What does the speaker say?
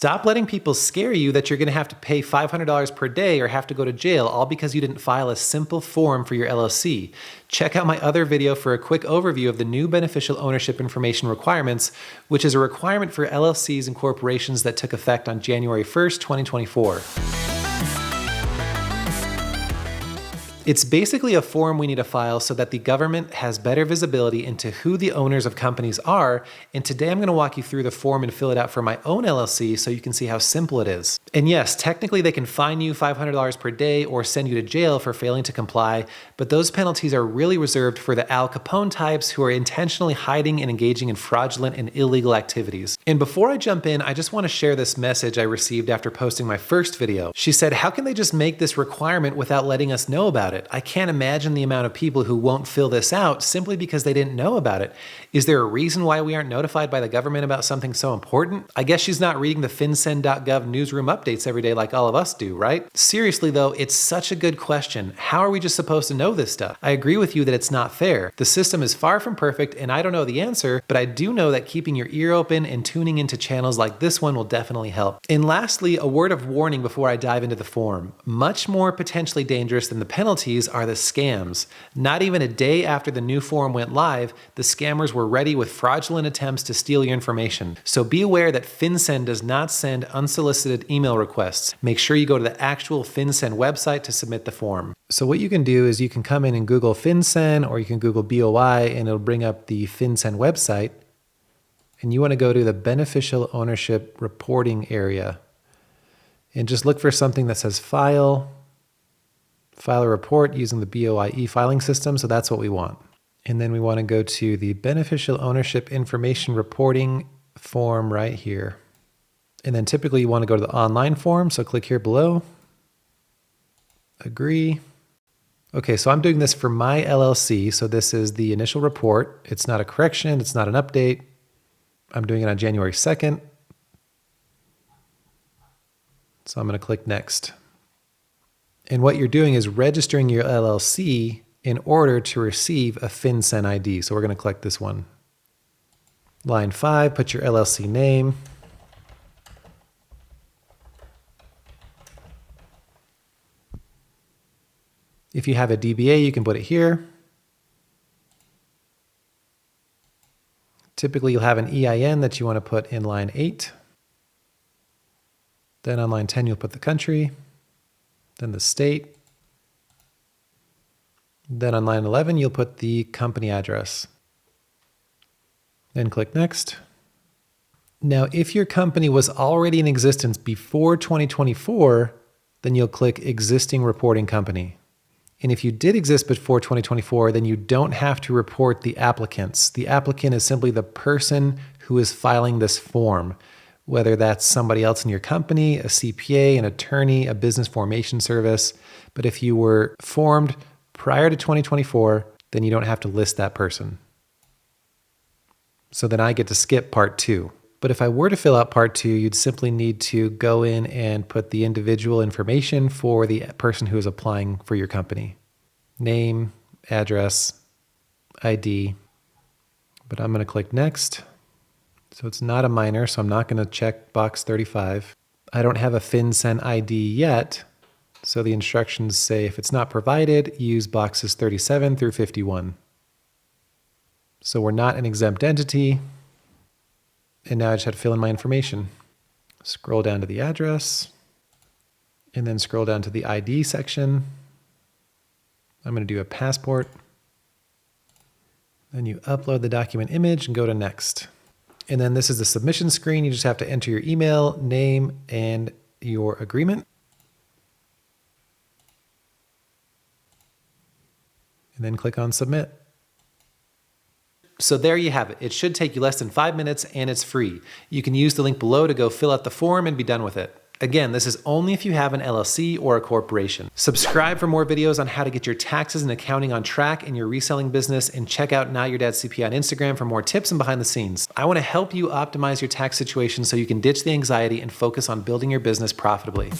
Stop letting people scare you that you're going to have to pay $500 per day or have to go to jail all because you didn't file a simple form for your LLC. Check out my other video for a quick overview of the new beneficial ownership information requirements, which is a requirement for LLCs and corporations that took effect on January 1st, 2024. It's basically a form we need to file so that the government has better visibility into who the owners of companies are, and today I'm going to walk you through the form and fill it out for my own LLC so you can see how simple it is. And yes, technically they can fine you $500 per day or send you to jail for failing to comply, but those penalties are really reserved for the Al Capone types who are intentionally hiding and engaging in fraudulent and illegal activities. And before I jump in, I just want to share this message I received after posting my first video. She said, how can they just make this requirement without letting us know about it? I can't imagine the amount of people who won't fill this out simply because they didn't know about it. Is there a reason why we aren't notified by the government about something so important? I guess she's not reading the FinCEN.gov newsroom updates every day like all of us do, right? Seriously though, it's such a good question. How are we just supposed to know this stuff? I agree with you that it's not fair. The system is far from perfect and I don't know the answer, but I do know that keeping your ear open and tuning into channels like this one will definitely help. And lastly, a word of warning before I dive into the form. Much more potentially dangerous than the penalties are the scams. Not even a day after the new form went live, the scammers were ready with fraudulent attempts to steal your information. So be aware that FinCEN does not send unsolicited email requests. Make sure you go to the actual FinCEN website to submit the form. So what you can do is you can come in and Google FinCEN or you can Google BOI and it'll bring up the FinCEN website. And you want to go to the Beneficial Ownership Reporting area and just look for something that says File a report using the BOI e-filing system, so that's what we want. And then we want to go to the Beneficial Ownership Information Reporting form right here. And then typically you want to go to the online form, so click here below. Agree. Okay, so I'm doing this for my LLC, so this is the initial report. It's not a correction, it's not an update. I'm doing it on January 2nd. So I'm going to click Next. And what you're doing is registering your LLC in order to receive a FinCEN ID. So we're going to click this one. Line 5, put your LLC name. If you have a DBA, you can put it here. Typically, you'll have an EIN that you want to put in line 8. Then on line 10, you'll put the country. Then the state. Then on line 11, you'll put the company address. Then click Next. Now, if your company was already in existence before 2024, then you'll click Existing Reporting Company. And if you did exist before 2024, then you don't have to report the applicants. The applicant is simply the person who is filing this form, whether that's somebody else in your company, a CPA, an attorney, a business formation service. But if you were formed prior to 2024, then you don't have to list that person. So then I get to skip part 2. But if I were to fill out part 2, you'd simply need to go in and put the individual information for the person who is applying for your company. Name, address, ID. But I'm going to click Next. So it's not a minor, so I'm not going to check box 35. I don't have a FinCEN ID yet, so the instructions say if it's not provided, use boxes 37 through 51. So we're not an exempt entity, and now I just have to fill in my information. Scroll down to the address, and then scroll down to the ID section. I'm going to do a passport. Then you upload the document image and go to Next. And then this is the submission screen. You just have to enter your email, name, and your agreement. And then click on Submit. So there you have it. It should take you less than 5 minutes and it's free. You can use the link below to go fill out the form and be done with it. Again, this is only if you have an LLC or a corporation. Subscribe for more videos on how to get your taxes and accounting on track in your reselling business, and check out Now Your Dad's CPA on Instagram for more tips and behind the scenes. I want to help you optimize your tax situation so you can ditch the anxiety and focus on building your business profitably.